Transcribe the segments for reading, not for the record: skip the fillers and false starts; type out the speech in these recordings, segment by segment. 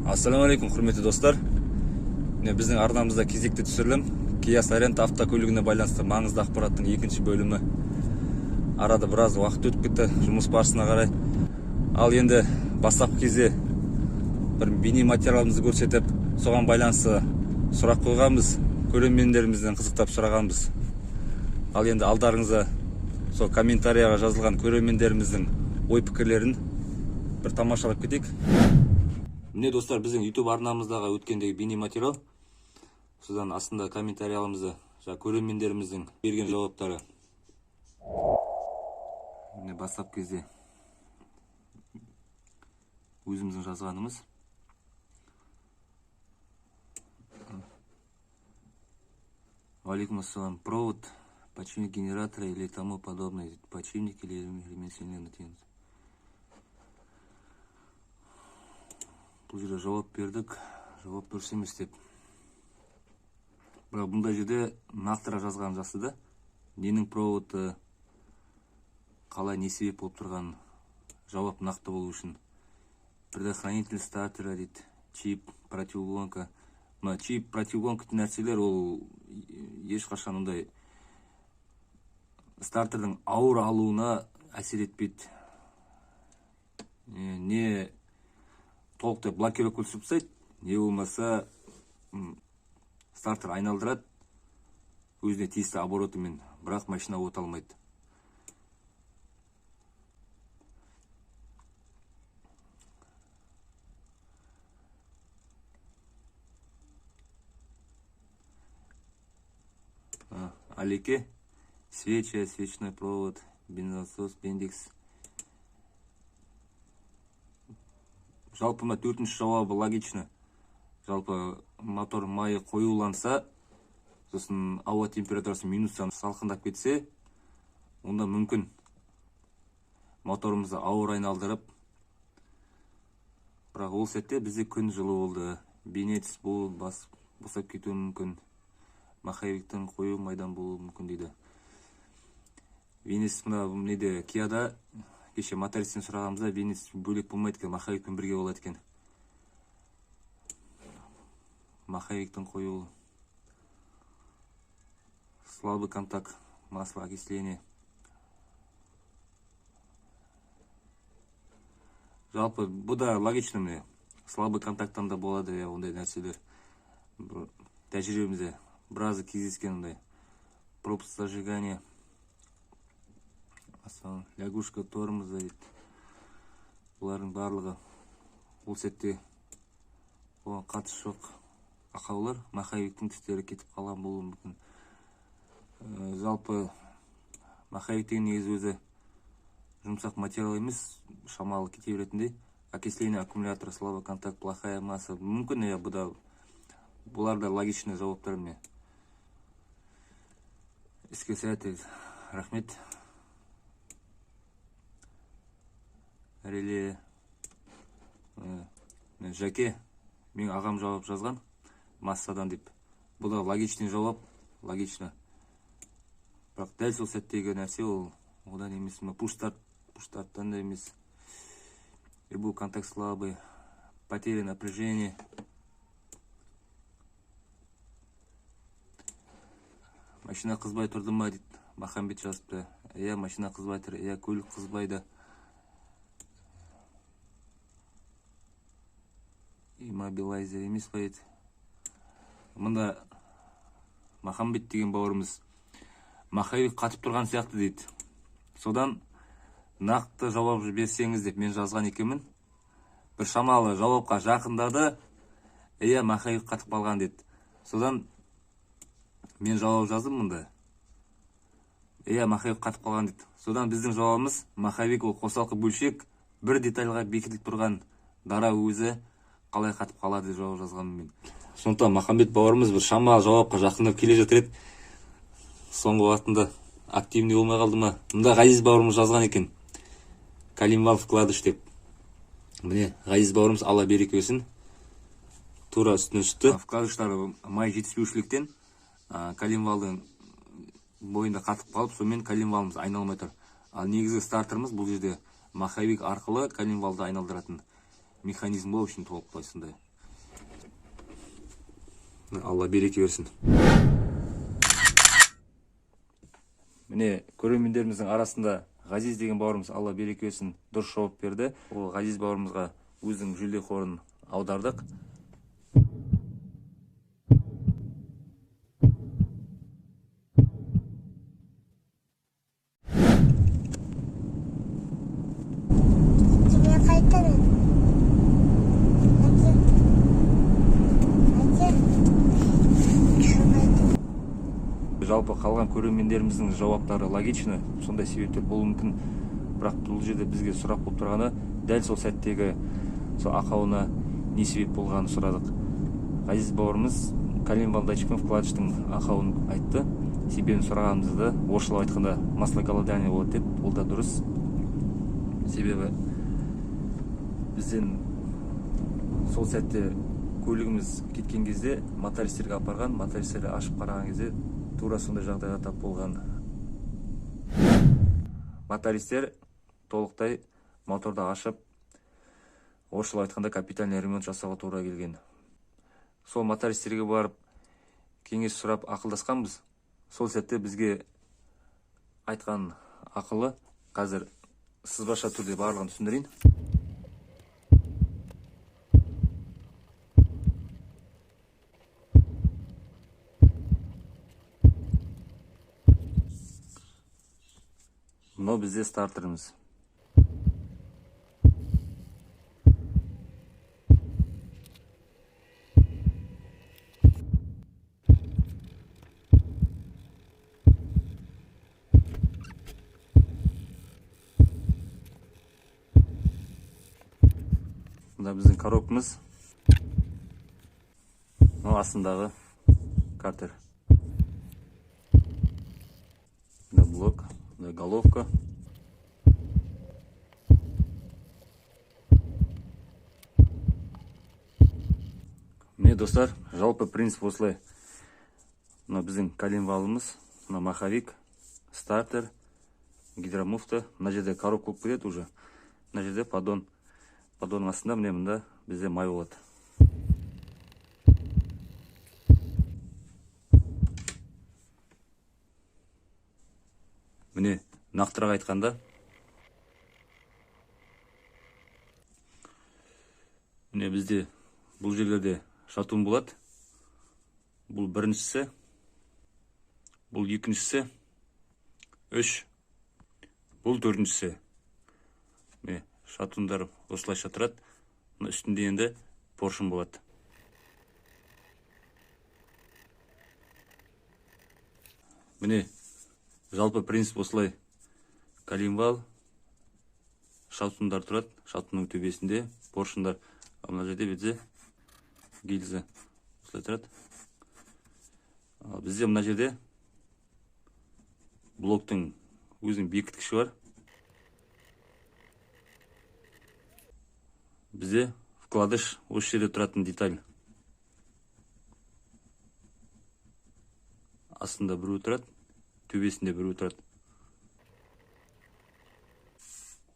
Ассалаумағалейкум, құрметті достар. Біздің арнамызда кезекті түсірілім Kia Sorento автокөлігіне байланысты маңызды ақпараттың екінші бөлімі. Арада біраз уақыт өтіп кетті жұмыс барысына қарай. Ал енді бастапқы кезде бір бейне материалымызды көрсетіп, соған байланысты сұрақ қойғанбыз, көрермендерімізден қызықтап сұрағанбыз. Ал енді алдарыңызда сол комментарияға жазылған көрермендеріміздің ой пікірлерін бір тамашалап кетейік. Міне достар, біздің YouTube арнамыздағы өткендегі бейне материал. Содан астында комментарияларымызды көрермендеріміздің берген жауаптары. Міне бастап кезде өзіміздің жазғанымыз. Алейкум ассалам. Провод, подшипник генератора или тому подобное. Подшипник или элемент сильнее натянут. Бұл жерде жауап бердік, жауап дұрыс емес деп. Бірақ бұндай жерде нақтырақ жазған жақсы да. Ненің проводы қалай не себеп болып тұрған жауап нақты болу үшін. Предохранитель стартера дейді, чип, противогонка. Чип, противогонка нәрселер ол ешқашан ондай стартердің ауыр алуына әсер етпейді. Не толықтай блокировка түсіп тастайды, не болмаса стартер айналдырады өзіне тиісті оборотымен, бірақ машина от алмайды. Алеке, свеча, свечной провод, бензонасос, бендикс. Жалпы төртінші жауабы логично. Жалпы мотор майы қоюланса, сосын ауа температурасы минустан салқындап кетсе, онда мүмкін моторымызды ауыр айналдырып. Бірақ ол сәтте бізде күн жылы болды. Бейнетіс босап кетуі мүмкін. Маховиктің қою майдан болуы мүмкін дейді. Бейнетіс неде Кияда кеше мотористен сұрағанымызда бейнетіс бөлек болмайды екен, маховикпен бірге болады екен. Маховиктің қоюы. Слабый контакт, масло окисления. Жалпы бұл да логично міне. Слабый контакттан да болады ондай нәрселер. Тәжірибемізде біразы кездескен ондай. Пропуск зажигания. Лягушка, тормоз дейді. Бұлардың барлығы ол сәтте қатысы жоқ ақаулар, маховиктің түстері кетіп қалған болуы мүмкін. Жалпы маховик деген негізі өзі жұмсақ материал емес, шамалы кете беретіндей. Окисление аккумулятора, слабый контакт, плохая масса. Мүмкін бұлар да логичный жауаптар міне. Іске сәт, рахмет. Реле Жаке, мен ағам жауап жазған массадан деп. Бұл да логичный жауап, логично. Бірақ дәл сол сәттегі нәрсе ол одан емес, пуш-старттан да емес. Был контакт слабый, потеря напряжения. Машина қызбай тұрды ма дейді, Махамбет жазыпты. Машина қызбай тұр, көлік қызбайды. Иммобилайзер емес па еді. Мұнда Махамбет деген бауырымыз маховик қатып тұрған сияқты дейді. Содан нақты жауап берсеңіз деп мен жазған екенмін. Бір шамалы жауапқа жақындады, маховик қатып қалған дейді. Содан мен жауап жаздым мұнда. Маховик қатып қалған дейді. Содан біздің жауабымыз маховик ол қосалқы бөлшек, бір детальға бекітіліп тұрған дара өзі қалай қатып қалады жауап жазғанмын мен. Сондықтан Махамбет бауырымыз бір шамалы жауапқа жақындап келе жатыр еді. Соңғы уақытында активный болмай қалды ма? Мұнда Ғазиз бауырымыз жазған екен. Калимвал вкладыш деп. Міне, Ғазиз бауырымыз алла береке берсін. Тура үстіне шықты. Вкладыштары май жетіспеушіліктен калимвалдың бойында қатып қалып, сонымен калимвалымыз айналмай тұр. Ал негізгі стартеріміз бұл жерде маховик арқылы калимвалды айналдыратын механизм болып үшін толықтай сондай. Алла береке берсін. Міне көрермендеріміздің арасында Ғазиз деген бауырымыз, Алла береке берсін, дұрыс жауап берді. Ол Ғазиз бауырымызға өзінің жүлде қорын аудардық. Жалпы қалған көрермендеріміздің жауаптары логичны, сондай себептер болуы мүмкін. Бірақ бұл жерде бізге сұрақ болып тұрғаны, дәл сол сәттегі сол ақауына не себеп болғанын сұрадық. Ғазиз бауырымыз коленвал датчикпен вкладыштың ақауын айтты. Себебін сұрағанымызда, орысшалап айтқанда маслоголодание болады деп, ол да дұрыс. Себебі бізден сол сәтте көлігіміз кеткен кезде мотористерге апарған, мотористерді ашып қараған кезде тура сондай жағдайға тап болған. Мотористер толықтай моторды ашып, орысшалап айтқанда капитальный ремонт жасауға тура келген. Сол мотористерге барып кеңес сұрап ақылдасқанбыз. Сол сәтте бізге айтқан ақылы қазір сызбаша түрде барлығын түсіндірейін. Мынау бізде стартеріміз. Мына біздің коробкамыз. Мынау астындағы картер. Мына блок, мына головка. Міне достар, жалпы принцип осылай. Мына біздің коленвалымыз, мына маховик, стартер, гидромуфта. Мына жерде коробка болып кетеді уже. Мына жерде поддон. Поддонның астында міне мында бізде май болады. Міне нақтырақ айтқанда, міне бізде бұл жерлерде шатун болады. Бұл біріншісі, бұл екіншісі, 3, бұл төртіншісі. Міне шатундар осылайша тұрады. Мына үстінде енді поршын болады. Міне жалпы принцип осылай. Коленвал, шатундар тұрады. Шатунның төбесінде поршындар. Мына жерде бізде гильза осылай тұрады. Бізде мына жерде блоктың өзінің бекіткіші бар. Бізде вкладыш осы жерде тұратын деталь. Астында біреу тұрады, төбесінде біреу тұрады.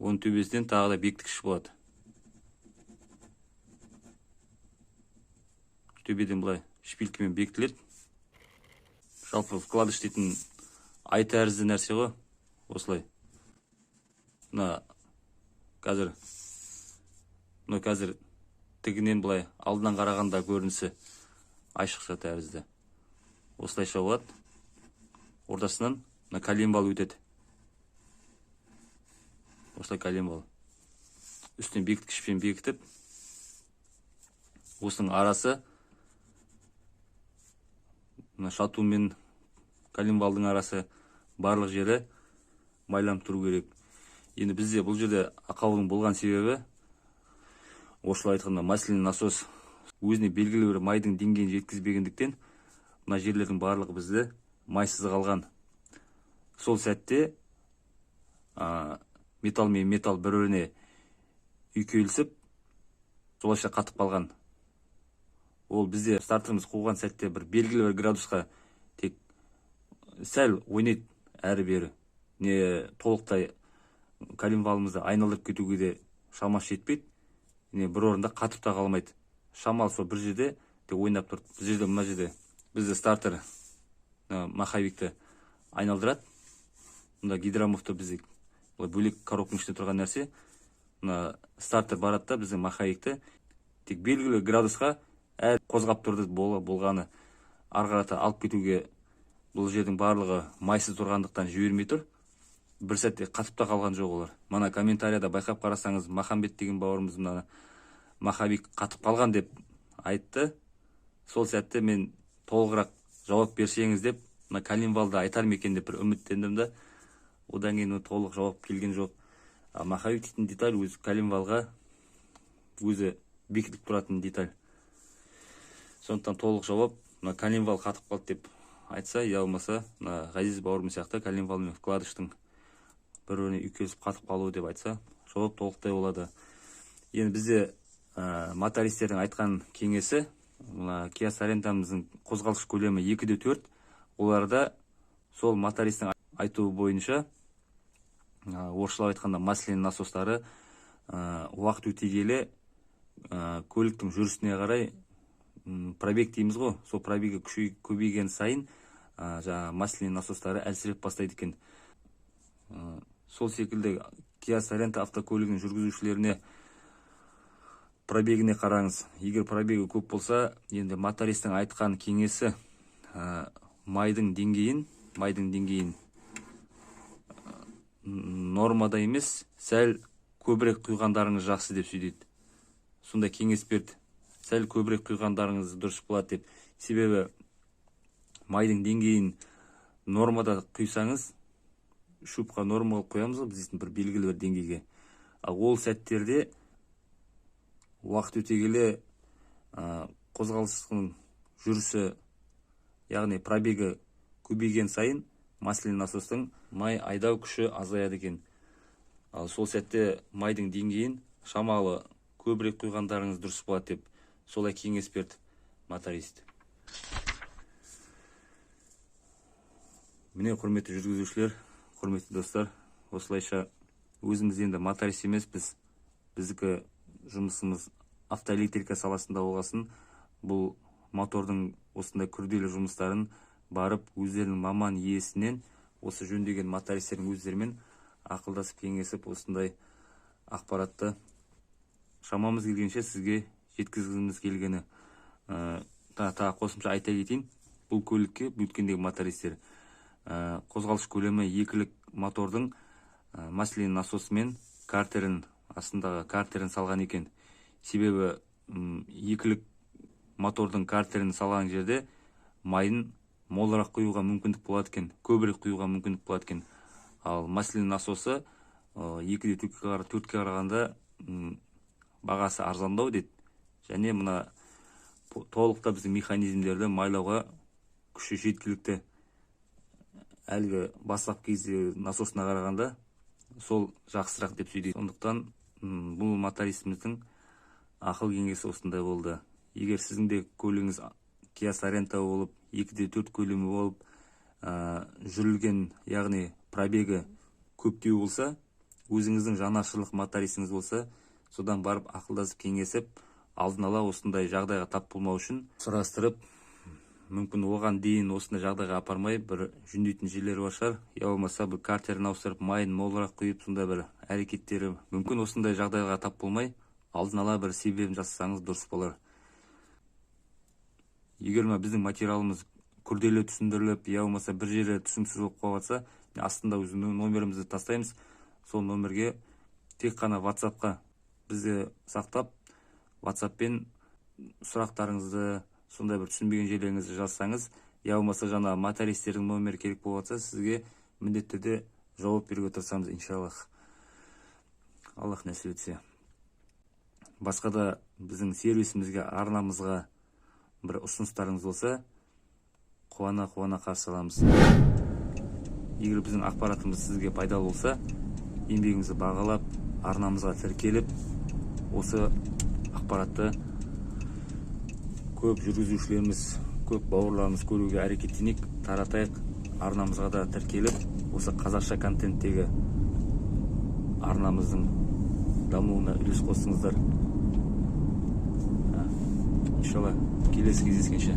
Оның төбесінен тағы да бекіткіш болады. Төбеден былай шпилькімен бекітіледі. Жалпы вкладыш дейтін ай тәрізді нәрсе ғой, осылай. Мына қазір тігінен былай алдынан қарағанда көрінісі айшықша тәрізді. Осылайша болады. Ортасынан мына коленвал өтеді. Осылай коленвал. Үстіне бекіткішпен бекітіп, осының арасы мына шатун мен коленвалдың арасы барлық жері майланып тұру керек. Енді бізде бұл жерде ақаудың болған себебі, осылай айтқанда масляный насос өзіне белгілі бір майдың деңгейін жеткізбегендіктен, мына жерлердің барлығы бізде майсыз қалған. Сол сәтте металл мен металл бір-біріне үйкелісіп, солайша қатып қалған. Ол бізде стартеріміз қуған сәтте бір белгілі бір градусқа тек сәл ойнайды әрі-бері. Не толықтай коленвалымызды айналдырып кетуге де шамасы жетпейді. Не бір орында қатып та қалмайды. Шамалы сол бір жерде деп ойнап тұрды. Бұл жерде мына жерде бізді стартер маховикті айналдырады. Мында гидромофты бізде бөлек коробканың ішінде тұрған нәрсе. Мына стартер барады да біздің маховикті тек белгілі градусқа қозғап тұрды болғаны ары қарата алып кетуге. Бұл жердің барлығы майсыз тұрғандықтан жібермей тұр. Бір сәтте қатып та қалған жоқ олар. Мана комментарияда байқап қарасаңыз, Махамбет деген бауырымыз мына маховик қатып қалған деп айтты. Сол сәтте мен толығырақ жауап берсеңіз деп, мына коленвалды айтар ма екен деп бір үміттендім да. Одан кейін толық жауап келген жоқ. Маховик дейтін деталь өзі коленвалға өзі бекітіліп тұратын деталь. Сондықтан толық жауап, мына коленвал қатып қалды деп айтса, я болмаса, мына Ғазиз бауырым сияқты коленвал мен вкладыштың бір-біріне үйкелісіп қатып қалуы деп айтса, жауап толықтай болады. Енді бізде мотористердің айтқан кеңесі, Kia Sorenta'мыздың қозғалыс көлемі 2/4. Оларда сол мотористің айтуы бойынша, орысшалап айтқанда масляный насостары уақыт өте келе көліктің жүрісіне қарай пробег дейміз ғой, сол пробегі көбейген сайын масляный насостары әлсіреп бастайды екен. Сол секілді Kia Sorento автокөлігінің жүргізушілеріне пробегіне қараңыз. Егер пробегі көп болса, енді мотористің айтқан кеңесі майдың деңгейін нормада емес, сәл көбірек құйғандарыңыз жақсы деп сөйдейді. Сонда кеңес берді. Сәл көбірек құйғандарыңыз дұрыс болады деп. Себебі майдың деңгейін нормада құйсаңыз, шубқа нормалы қоямыз ғой, біз бір белгілі бір деңгейге. Ол сәттерде уақыт өте келе қозғалыстың жүрісі, яғни пробегі көбейген сайын масляный насостың май айдау күші азаяды екен. Ал сол сәтте майдың деңгейін шамалы көбірек құйғандарыңыз дұрыс болады деп солай кеңес берді моторист. Міне, құрметті жүргізушілер, құрметті достар, осылайша өзіміз енді моторист емеспіз. Біздікі жұмысымыз автоэлектрика саласында болғасын, бұл мотордың осындай күрделі жұмыстарын барып өздерінің маман иесінен, осы жөндеген мотористердің өздерімен ақылдасып кеңесіп, осындай ақпаратты шамамыз келгенше сізге жеткізгіміз келгені. Тағы қосымша айта кетейін, бұл көлікке өткендегі мотористер қозғалыс көлемі 2-лік мотордың масляный насосы мен картерін, астындағы картерін салған екен. Себебі 2-лік мотордың картерін салған жерде майын молырақ құюға мүмкіндік болады екен, көбірек құюға мүмкіндік болады екен. Ал масляный насосы 2/4-ге қарағанда бағасы арзандау дейді. Және мына толықта біздің механизмдерді майлауға күші жеткілікті. Әлгі бастап кезде насосына қарағанда сол жақсырақ деп сөйдейді. Сондықтан бұл мотористіміздің ақыл кеңесі осындай болды. Егер сіздің де көлігіңіз Kia Sorento болып, 2/4 көлемі болып, жүрілген, яғни пробегі көптеу болса, өзіңіздің жанашырлық мотористіңіз болса, содан барып ақылдасып кеңесіп, алдын ала осындай жағдайға тап болмау үшін сұрастырып, мүмкін оған дейін осындай жағдайға апармай бір жөндейтін жерлері бар шығар, я болмаса бір картерін ауыстырып, майын молырақ құйып, сондай бір әрекеттері мүмкін осындай жағдайға тап болмай, алдын ала бір себебін жасасаңыз дұрыс болар. Егер біздің материалымыз күрделі түсіндіріліп, я болмаса бір жері түсініксіз болып қалса, астында өз номерімізді тастаймыз. Сол номерге тек қана WhatsApp-қа бізді сақтап, WhatsApp-пен сұрақтарыңызды, сондай бір түсінбеген жерлеріңізді жазсаңыз, я болмаса жаңа мотористердің номері керек болса, сізге міндетті түрде жауап беруге тырысамыз, иншаллах. Аллах нәсіп етсе. Басқа да біздің сервисімізге, арнамызға бір ұсыныстарыңыз болса, қуана қарсы аламыз. Егер біздің ақпаратымыз сізге пайдалы болса, еңбегіңізді бағалап, арнамызға тіркеліп, осы ақпаратты көп жүргізушілеріміз, көп бауырларымыз көруге әрекеттенейік, таратайық, арнамызға да тіркеліп, осы қазақша контенттегі арнамыздың дамуына үлес қостыңыздар. иншалла келесі кездескенше.